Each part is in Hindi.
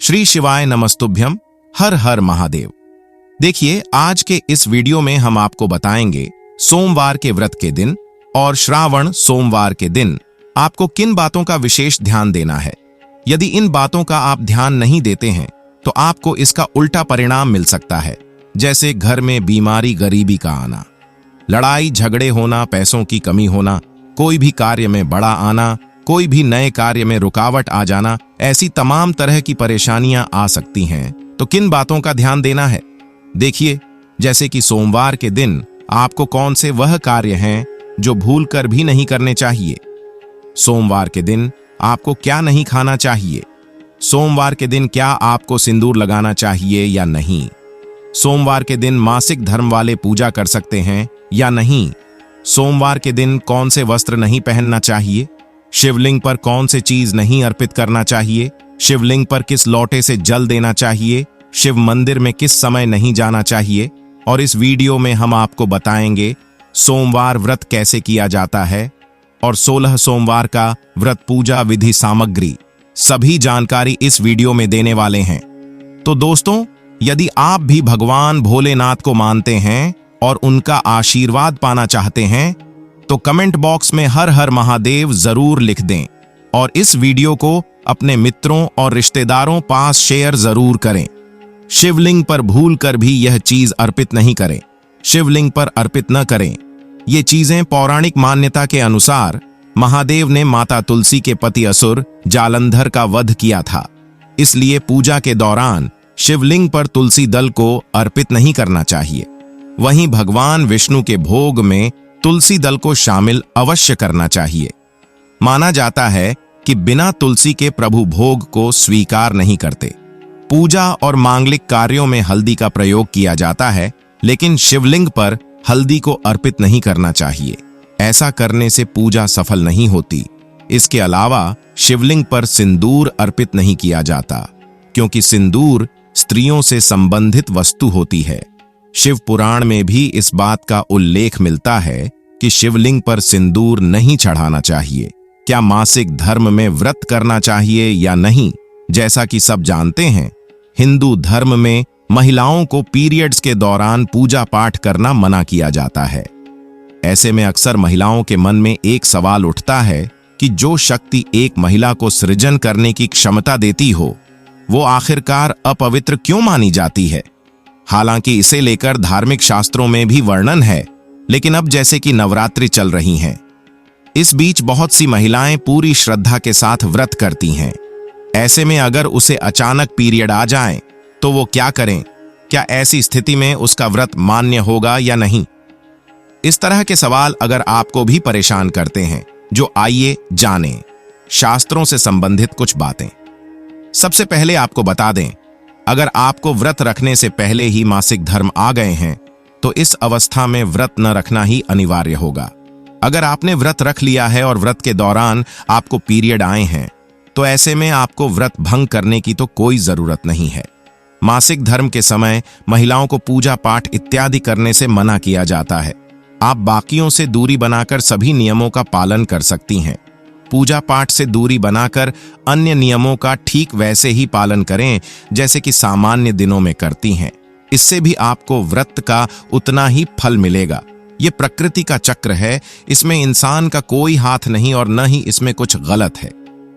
श्री शिवाय नमस्तुभ्यम, हर हर महादेव। देखिए, आज के इस वीडियो में हम आपको बताएंगे सोमवार के व्रत के दिन और श्रावण सोमवार के दिन आपको किन बातों का विशेष ध्यान देना है। यदि इन बातों का आप ध्यान नहीं देते हैं तो आपको इसका उल्टा परिणाम मिल सकता है, जैसे घर में बीमारी, गरीबी का आना, लड़ाई झगड़े होना, पैसों की कमी होना, कोई भी कार्य में बड़ा आना, कोई भी नए कार्य में रुकावट आ जाना। ऐसी तमाम तरह की परेशानियां आ सकती हैं। तो किन बातों का ध्यान देना है? देखिए, जैसे कि सोमवार के दिन आपको कौन से वह कार्य हैं जो भूल कर भी नहीं करने चाहिए। सोमवार के दिन आपको क्या नहीं खाना चाहिए। सोमवार के दिन क्या आपको सिंदूर लगाना चाहिए या नहीं। सोमवार के दिन मासिक धर्म वाले पूजा कर सकते हैं या नहीं। सोमवार के दिन कौन से वस्त्र नहीं पहनना चाहिए। शिवलिंग पर कौन से चीज नहीं अर्पित करना चाहिए। शिवलिंग पर किस लोटे से जल देना चाहिए। शिव मंदिर में किस समय नहीं जाना चाहिए। और इस वीडियो में हम आपको बताएंगे सोमवार व्रत कैसे किया जाता है और 16 सोमवार का व्रत पूजा विधि सामग्री, सभी जानकारी इस वीडियो में देने वाले हैं। तो दोस्तों, यदि आप भी भगवान भोलेनाथ को मानते हैं और उनका आशीर्वाद पाना चाहते हैं तो कमेंट बॉक्स में हर हर महादेव जरूर लिख दें और इस वीडियो को अपने मित्रों और रिश्तेदारों पास शेयर जरूर करें। शिवलिंग पर भूल कर भी यह चीज अर्पित नहीं करें। शिवलिंग पर अर्पित न करें। ये चीजें पौराणिक मान्यता के अनुसार महादेव ने माता तुलसी के पति असुर जालंधर का वध किया था, इसलिए पूजा के दौरान शिवलिंग पर तुलसी दल को अर्पित नहीं करना चाहिए। वहीं भगवान विष्णु के भोग में तुलसी दल को शामिल अवश्य करना चाहिए। माना जाता है कि बिना तुलसी के प्रभु भोग को स्वीकार नहीं करते। पूजा और मांगलिक कार्यों में हल्दी का प्रयोग किया जाता है, लेकिन शिवलिंग पर हल्दी को अर्पित नहीं करना चाहिए। ऐसा करने से पूजा सफल नहीं होती। इसके अलावा शिवलिंग पर सिंदूर अर्पित नहीं किया जाता, क्योंकि सिंदूर स्त्रियों से संबंधित वस्तु होती है। शिव पुराण में भी इस बात का उल्लेख मिलता है कि शिवलिंग पर सिंदूर नहीं चढ़ाना चाहिए। क्या मासिक धर्म में व्रत करना चाहिए या नहीं? जैसा कि सब जानते हैं, हिंदू धर्म में महिलाओं को पीरियड्स के दौरान पूजा पाठ करना मना किया जाता है। ऐसे में अक्सर महिलाओं के मन में एक सवाल उठता है कि जो शक्ति एक महिला को सृजन करने की क्षमता देती हो, वो आखिरकार अपवित्र क्यों मानी जाती है? हालांकि इसे लेकर धार्मिक शास्त्रों में भी वर्णन है, लेकिन अब जैसे कि नवरात्रि चल रही हैं, इस बीच बहुत सी महिलाएं पूरी श्रद्धा के साथ व्रत करती हैं। ऐसे में अगर उसे अचानक पीरियड आ जाए तो वो क्या करें? क्या ऐसी स्थिति में उसका व्रत मान्य होगा या नहीं? इस तरह के सवाल अगर आपको भी परेशान करते हैं, जो आइए जानें शास्त्रों से संबंधित कुछ बातें। सबसे पहले आपको बता दें, अगर आपको व्रत रखने से पहले ही मासिक धर्म आ गए हैं तो इस अवस्था में व्रत न रखना ही अनिवार्य होगा। अगर आपने व्रत रख लिया है और व्रत के दौरान आपको पीरियड आए हैं तो ऐसे में आपको व्रत भंग करने की तो कोई जरूरत नहीं है। मासिक धर्म के समय महिलाओं को पूजा पाठ इत्यादि करने से मना किया जाता है। आप बाकियों से दूरी बनाकर सभी नियमों का पालन कर सकती हैं। पूजा पाठ से दूरी बनाकर अन्य नियमों का ठीक वैसे ही पालन करें जैसे कि सामान्य दिनों में करती हैं। इससे भी आपको व्रत का उतना ही फल मिलेगा। ये प्रकृति का चक्र है, इसमें इंसान का कोई हाथ नहीं और न ही इसमें कुछ गलत है।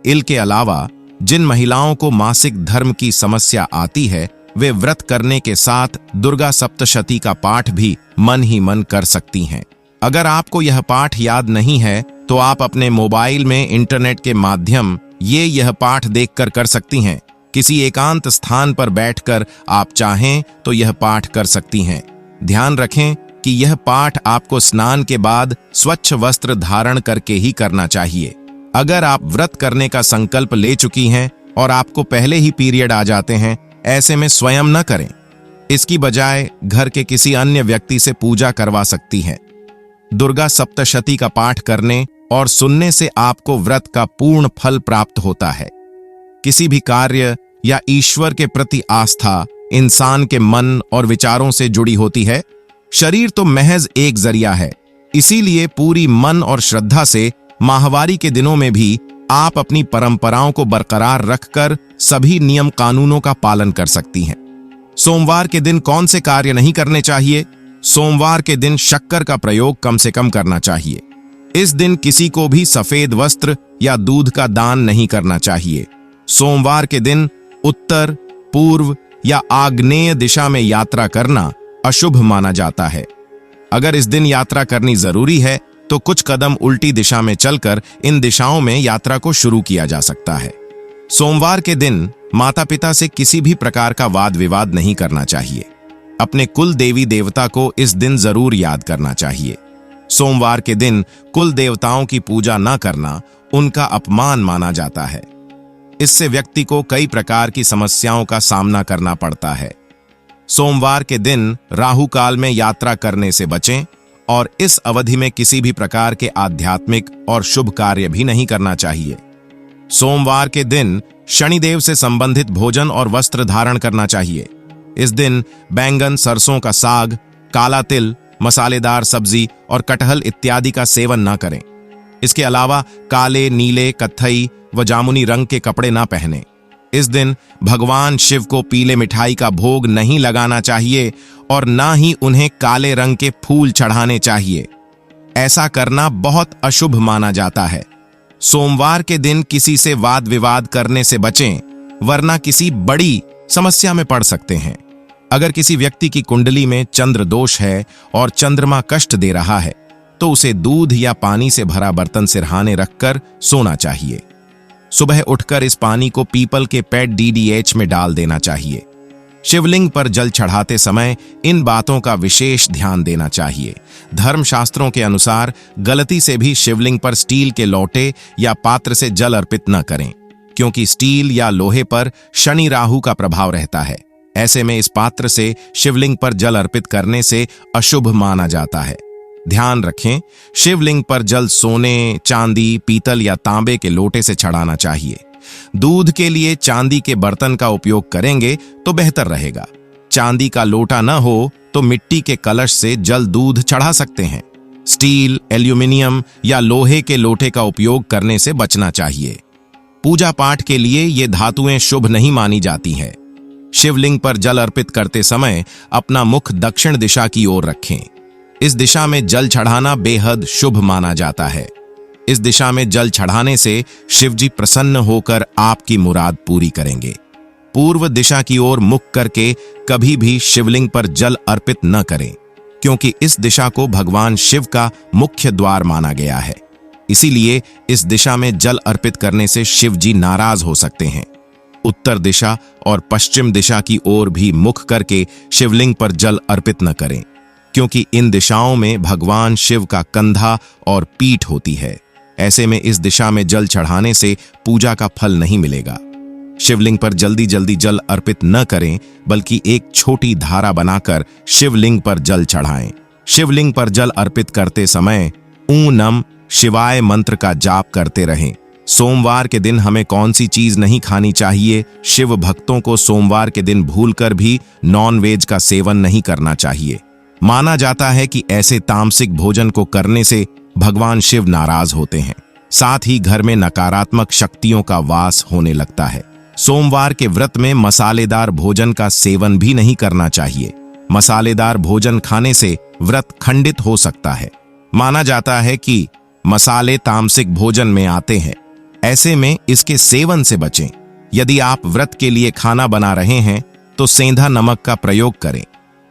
इनके अलावा जिन महिलाओं को मासिक धर्म की समस्या आती है, वे व्रत करने के साथ दुर्गा सप्तशती का पाठ भी मन ही मन कर सकती हैं। अगर आपको यह पाठ याद नहीं है तो आप अपने मोबाइल में इंटरनेट के माध्यम यह पाठ देखकर कर सकती हैं। किसी एकांत स्थान पर बैठकर आप चाहें तो यह पाठ कर सकती हैं। ध्यान रखें कि यह पाठ आपको स्नान के बाद स्वच्छ वस्त्र धारण करके ही करना चाहिए। अगर आप व्रत करने का संकल्प ले चुकी हैं और आपको पहले ही पीरियड आ जाते हैं, ऐसे में स्वयं न करें। इसकी बजाय घर के किसी अन्य व्यक्ति से पूजा करवा सकती हैं। दुर्गा सप्तशती का पाठ करने और सुनने से आपको व्रत का पूर्ण फल प्राप्त होता है। किसी भी कार्य या ईश्वर के प्रति आस्था इंसान के मन और विचारों से जुड़ी होती है। शरीर तो महज एक जरिया है, इसीलिए पूरी मन और श्रद्धा से माहवारी के दिनों में भी आप अपनी परंपराओं को बरकरार रखकर सभी नियम कानूनों का पालन कर सकती हैं। सोमवार के दिन कौन से कार्य नहीं करने चाहिए? सोमवार के दिन शक्कर का प्रयोग कम से कम करना चाहिए। इस दिन किसी को भी सफेद वस्त्र या दूध का दान नहीं करना चाहिए। सोमवार के दिन उत्तर, पूर्व या आग्नेय दिशा में यात्रा करना अशुभ माना जाता है। अगर इस दिन यात्रा करनी जरूरी है तो कुछ कदम उल्टी दिशा में चलकर इन दिशाओं में यात्रा को शुरू किया जा सकता है। सोमवार के दिन माता पिता से किसी भी प्रकार का वाद विवाद नहीं करना चाहिए। अपने कुल देवी देवता को इस दिन जरूर याद करना चाहिए। सोमवार के दिन कुल देवताओं की पूजा न करना उनका अपमान माना जाता है। इससे व्यक्ति को कई प्रकार की समस्याओं का सामना करना पड़ता है। सोमवार के दिन राहु काल में यात्रा करने से बचें और इस अवधि में किसी भी प्रकार के आध्यात्मिक और शुभ कार्य भी नहीं करना चाहिए। सोमवार के दिन शनिदेव से संबंधित भोजन और वस्त्र धारण करना चाहिए। इस दिन बैंगन, सरसों का साग, काला तिल, मसालेदार सब्जी और कटहल इत्यादि का सेवन न करें। इसके अलावा काले, नीले, कत्थई व जामुनी रंग के कपड़े न पहनें। इस दिन भगवान शिव को पीले मिठाई का भोग नहीं लगाना चाहिए और ना ही उन्हें काले रंग के फूल चढ़ाने चाहिए। ऐसा करना बहुत अशुभ माना जाता है। सोमवार के दिन किसी से वाद विवाद करने से बचें, वरना किसी बड़ी समस्या में पड़ सकते हैं। अगर किसी व्यक्ति की कुंडली में चंद्र दोष है और चंद्रमा कष्ट दे रहा है तो उसे दूध या पानी से भरा बर्तन सिरहाने रखकर सोना चाहिए। सुबह उठकर इस पानी को पीपल के पेड़ DDH में डाल देना चाहिए। शिवलिंग पर जल चढ़ाते समय इन बातों का विशेष ध्यान देना चाहिए। धर्मशास्त्रों के अनुसार गलती से भी शिवलिंग पर स्टील के लोटे या पात्र से जल अर्पित न करें, क्योंकि स्टील या लोहे पर शनि राहु का प्रभाव रहता है। ऐसे में इस पात्र से शिवलिंग पर जल अर्पित करने से अशुभ माना जाता है। ध्यान रखें, शिवलिंग पर जल सोने, चांदी, पीतल या तांबे के लोटे से चढ़ाना चाहिए। दूध के लिए चांदी के बर्तन का उपयोग करेंगे तो बेहतर रहेगा। चांदी का लोटा न हो तो मिट्टी के कलश से जल दूध चढ़ा सकते हैं। स्टील, एल्यूमिनियम या लोहे के लोटे का उपयोग करने से बचना चाहिए। पूजा पाठ के लिए ये धातुएं शुभ नहीं मानी जाती हैं। शिवलिंग पर जल अर्पित करते समय अपना मुख दक्षिण दिशा की ओर रखें। इस दिशा में जल चढ़ाना बेहद शुभ माना जाता है। इस दिशा में जल चढ़ाने से शिवजी प्रसन्न होकर आपकी मुराद पूरी करेंगे। पूर्व दिशा की ओर मुख करके कभी भी शिवलिंग पर जल अर्पित न करें, क्योंकि इस दिशा को भगवान शिव का मुख्य द्वार माना गया है। इसीलिए इस दिशा में जल अर्पित करने से शिवजी नाराज हो सकते हैं। उत्तर दिशा और पश्चिम दिशा की ओर भी मुख करके शिवलिंग पर जल अर्पित न करें, क्योंकि इन दिशाओं में भगवान शिव का कंधा और पीठ होती है। ऐसे में इस दिशा में जल चढ़ाने से पूजा का फल नहीं मिलेगा। शिवलिंग पर जल्दी जल्दी जल अर्पित न करें, बल्कि एक छोटी धारा बनाकर शिवलिंग पर जल चढ़ाएं। शिवलिंग पर जल अर्पित करते समय ॐ नमः शिवाय मंत्र का जाप करते रहें। सोमवार के दिन हमें कौन सी चीज नहीं खानी चाहिए? शिव भक्तों को सोमवार के दिन भूलकर भी नॉन-वेज का सेवन नहीं करना चाहिए। माना जाता है कि ऐसे तामसिक भोजन को करने से भगवान शिव नाराज होते हैं। साथ ही घर में नकारात्मक शक्तियों का वास होने लगता है। सोमवार के व्रत में मसालेदार भोजन का सेवन भी नहीं करना चाहिए। मसालेदार भोजन खाने से व्रत खंडित हो सकता है। माना जाता है कि मसाले तामसिक भोजन में आते हैं। ऐसे में इसके सेवन से बचें। यदि आप व्रत के लिए खाना बना रहे हैं तो सेंधा नमक का प्रयोग करें।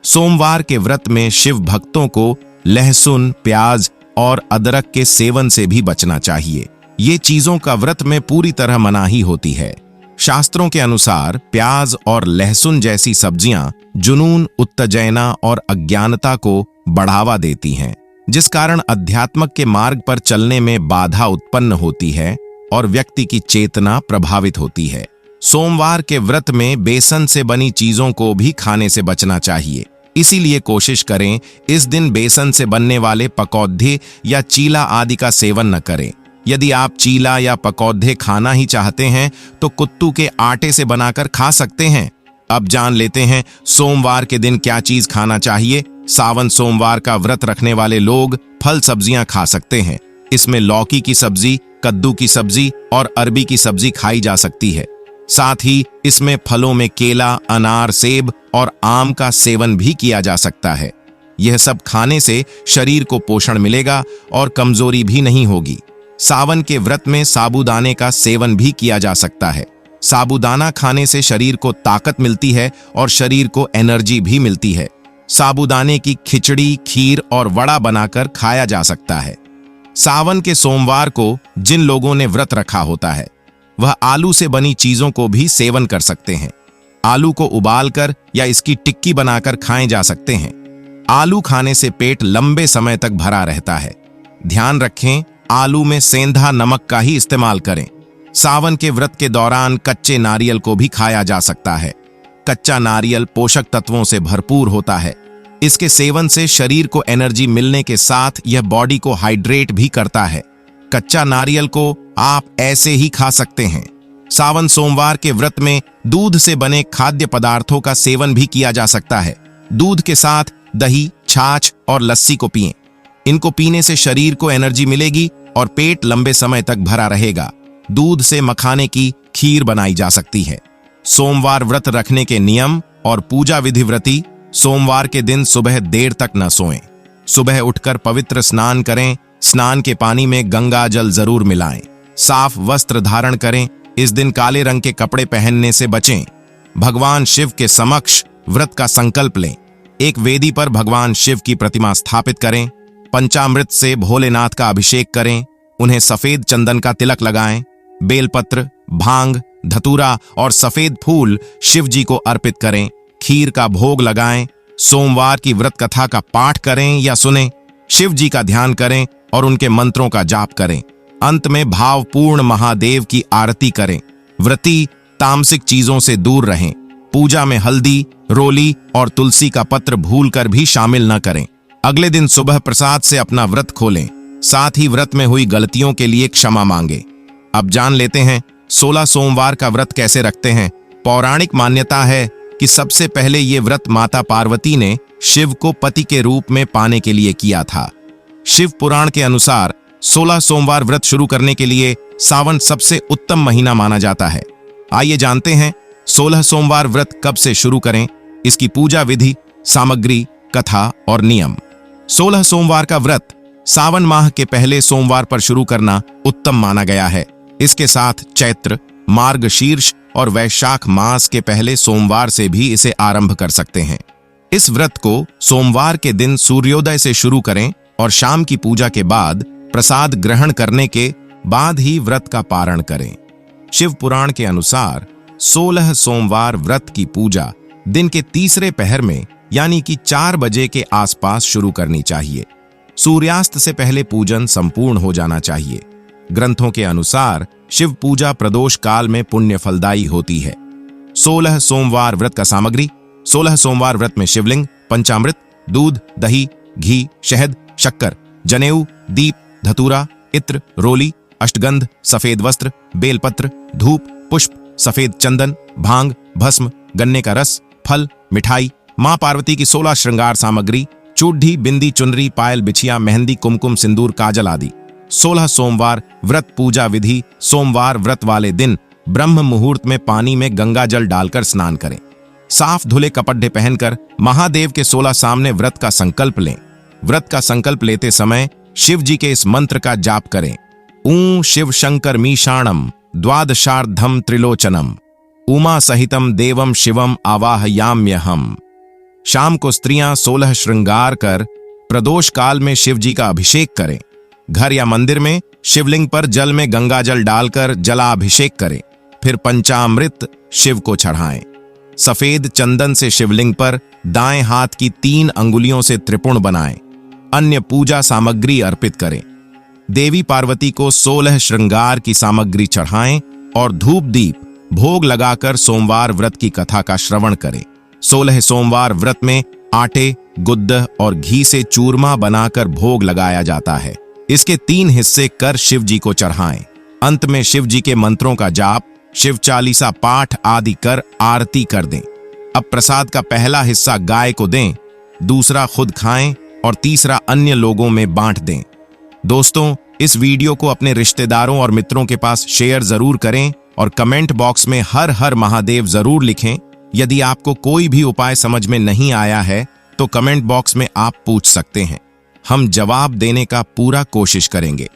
सोमवार के व्रत में शिव भक्तों को लहसुन, प्याज और अदरक के सेवन से भी बचना चाहिए। ये चीजों का व्रत में पूरी तरह मनाही होती है। शास्त्रों के अनुसार प्याज और लहसुन जैसी सब्जियां जुनून, उत्तेजना और अज्ञानता को बढ़ावा देती हैं, जिस कारण अध्यात्मक के मार्ग पर चलने में बाधा उत्पन्न होती है और व्यक्ति की चेतना प्रभावित होती है। सोमवार के व्रत में बेसन से बनी चीजों को भी खाने से बचना चाहिए। इसीलिए कोशिश करें इस दिन बेसन से बनने वाले पकौधे या चीला आदि का सेवन न करें। यदि आप चीला या पकौधे खाना ही चाहते हैं तो कुत्तू के आटे से बनाकर खा सकते हैं। अब जान लेते हैं सोमवार के दिन क्या चीज खाना चाहिए। सावन सोमवार का व्रत रखने वाले लोग फल सब्जियां खा सकते हैं। इसमें लौकी की सब्जी, कद्दू की सब्जी और अरबी की सब्जी खाई जा सकती है। साथ ही इसमें फलों में केला, अनार, सेब और आम का सेवन भी किया जा सकता है। यह सब खाने से शरीर को पोषण मिलेगा और कमजोरी भी नहीं होगी। सावन के व्रत में साबूदाने का सेवन भी किया जा सकता है। साबूदाना खाने से शरीर को ताकत मिलती है और शरीर को एनर्जी भी मिलती है। साबूदाने की खिचड़ी, खीर और वड़ा बनाकर खाया जा सकता है। सावन के सोमवार को जिन लोगों ने व्रत रखा होता है वह आलू से बनी चीजों को भी सेवन कर सकते हैं। आलू को उबालकर या इसकी टिक्की बनाकर खाए जा सकते हैं। आलू खाने से पेट लंबे समय तक भरा रहता है। ध्यान रखें, आलू में सेंधा नमक का ही इस्तेमाल करें। सावन के व्रत के दौरान कच्चे नारियल को भी खाया जा सकता है। कच्चा नारियल पोषक तत्वों से भरपूर होता है। इसके सेवन से शरीर को एनर्जी मिलने के साथ यह बॉडी को हाइड्रेट भी करता है। कच्चा नारियल को आप ऐसे ही खा सकते हैं। सावन सोमवार के व्रत में दूध से बने खाद्य पदार्थों का सेवन भी किया जा सकता है। दूध के साथ दही, छाछ और लस्सी को पिएं। इनको पीने से शरीर को एनर्जी मिलेगी और पेट लंबे समय तक भरा रहेगा। दूध से मखाने की खीर बनाई जा सकती है। सोमवार व्रत रखने के नियम और पूजा विधि। व्रती सोमवार के दिन सुबह देर तक न सोएं। सुबह उठकर पवित्र स्नान करें। स्नान के पानी में गंगा जल जरूर मिलाएं। साफ वस्त्र धारण करें। इस दिन काले रंग के कपड़े पहनने से बचें। भगवान शिव के समक्ष व्रत का संकल्प लें। एक वेदी पर भगवान शिव की प्रतिमा स्थापित करें। पंचामृत से भोलेनाथ का अभिषेक करें। उन्हें सफेद चंदन का तिलक लगाएं। बेलपत्र, भांग, धतूरा और सफेद फूल शिव जी को अर्पित करें। खीर का भोग लगाएं। सोमवार की व्रत कथा का पाठ करें या सुनें। शिव जी का ध्यान करें और उनके मंत्रों का जाप करें। अंत में भावपूर्ण महादेव की आरती करें। व्रती तामसिक चीजों से दूर रहें। पूजा में हल्दी, रोली और तुलसी का पत्र भूलकर भी शामिल न करें। अगले दिन सुबह प्रसाद से अपना व्रत खोलें। साथ ही व्रत में हुई गलतियों के लिए क्षमा मांगे। अब जान लेते हैं 16 सोमवार का व्रत कैसे रखते हैं। पौराणिक मान्यता है कि सबसे पहले ये व्रत माता पार्वती ने शिव को पति के रूप में पाने के लिए किया था। शिव पुराण के अनुसार 16 सोमवार व्रत शुरू करने के लिए सावन सबसे उत्तम महीना माना जाता है। आइए जानते हैं 16 सोमवार व्रत कब से शुरू करें, इसकी पूजा विधि, सामग्री, कथा और नियम। 16 सोमवार का व्रत सावन माह के पहले सोमवार पर शुरू करना उत्तम माना गया है। इसके साथ चैत्र, मार्गशीर्ष और वैशाख मास के पहले सोमवार से भी इसे आरंभ कर सकते हैं। इस व्रत को सोमवार के दिन सूर्योदय से शुरू करें और शाम की पूजा के बाद प्रसाद ग्रहण करने के बाद ही व्रत का पारण करें। शिव पुराण के अनुसार 16 सोमवार व्रत की पूजा दिन के तीसरे पहर में यानी कि 4 बजे के आसपास शुरू करनी चाहिए। सूर्यास्त से पहले पूजन संपूर्ण हो जाना चाहिए। ग्रंथों के अनुसार शिव पूजा प्रदोष काल में पुण्य फलदायी होती है। 16 सोमवार व्रत का सामग्री। 16 सोमवार व्रत में शिवलिंग, पंचामृत, दूध, दही, घी, शहद, शक्कर, जनेऊ, दीप, धतूरा, इत्र, रोली, अष्टगंध, सफेद वस्त्र, बेलपत्र, धूप, पुष्प, सफेद चंदन, भांग, भस्म, गन्ने का रस, फल, मिठाई, मां पार्वती की 16 श्रृंगार सामग्री, चूड़ी, बिंदी, चुनरी, पायल, बिछिया, मेहंदी, कुमकुम, सिंदूर, काजल आदि। 16 सोमवार व्रत पूजा विधि। सोमवार व्रत वाले दिन ब्रह्म मुहूर्त में पानी में गंगा जल डालकर स्नान करें। साफ धुले कपड़े पहनकर महादेव के 16 सामने व्रत का संकल्प लें। व्रत का संकल्प लेते समय शिव जी के इस मंत्र का जाप करें। ऊं शिव शंकर मीशाणम द्वादशार्धम त्रिलोचनम उमा सहितम देवम शिवम आवाहयाम्यहम। शाम को स्त्रियां 16 श्रृंगार कर प्रदोष काल में शिव जी का अभिषेक करें। घर या मंदिर में शिवलिंग पर जल में गंगा जल डालकर जलाभिषेक करें। फिर पंचामृत शिव को चढ़ाएं। सफेद चंदन से शिवलिंग पर दाएं हाथ की 3 अंगुलियों से त्रिपुण बनाएं। अन्य पूजा सामग्री अर्पित करें। देवी पार्वती को 16 श्रृंगार की सामग्री चढ़ाएं और धूप दीप भोग लगाकर सोमवार व्रत की कथा का श्रवण करें। 16 सोमवार व्रत में आटे, गुद्द और घी से चूरमा बनाकर भोग लगाया जाता है। इसके 3 हिस्से कर शिव जी को चढ़ाएं। अंत में शिव जी के मंत्रों का जाप, शिव चालीसा पाठ आदि कर आरती कर दें। अब प्रसाद का पहला हिस्सा गाय को दें, दूसरा खुद खाएं और तीसरा अन्य लोगों में बांट दें। दोस्तों, इस वीडियो को अपने रिश्तेदारों और मित्रों के पास शेयर जरूर करें और कमेंट बॉक्स में हर हर महादेव जरूर लिखें। यदि आपको कोई भी उपाय समझ में नहीं आया है तो कमेंट बॉक्स में आप पूछ सकते हैं, हम जवाब देने का पूरा कोशिश करेंगे।